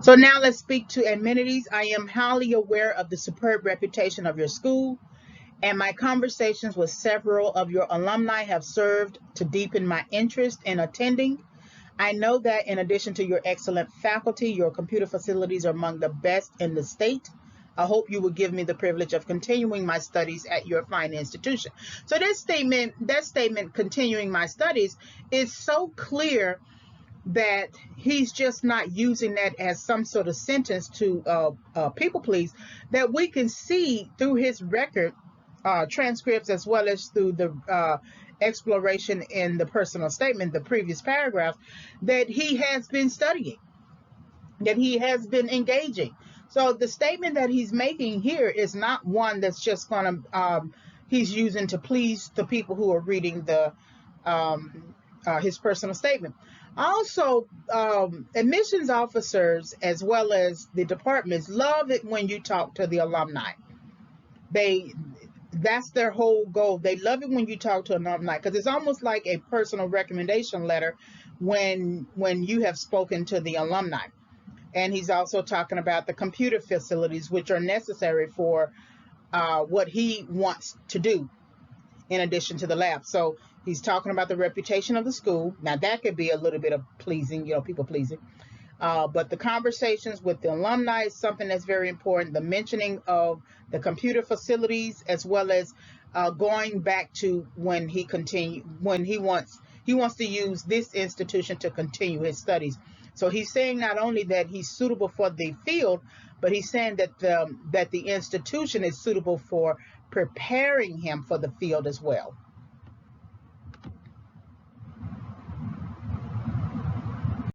So now let's speak to amenities. I am highly aware of the superb reputation of your school, and my conversations with several of your alumni have served to deepen my interest in attending. I know that in addition to your excellent faculty, your computer facilities are among the best in the state. I hope you will give me the privilege of continuing my studies at your fine institution. So that statement, continuing my studies, is so clear that he's just not using that as some sort of sentence to people please, that we can see through his record transcripts as well as through the exploration in the personal statement, the previous paragraph, that he has been studying, that he has been engaging. So the statement that he's making here is not one that's just going to, he's using to please the people who are reading the his personal statement. Also, admissions officers as well as the departments love it when you talk to the alumni. They That's their whole goal. They love it when you talk to an alumni because it's almost like a personal recommendation letter when you have spoken to the alumni. And he's also talking about the computer facilities which are necessary for what he wants to do in addition to the lab. So he's talking about the reputation of the school. Now that could be a little bit of pleasing, people pleasing. But the conversations with the alumni is something that's very important. The mentioning of the computer facilities, as well as going back to when he wants to use this institution to continue his studies. So he's saying not only that he's suitable for the field, but he's saying that the institution is suitable for preparing him for the field as well.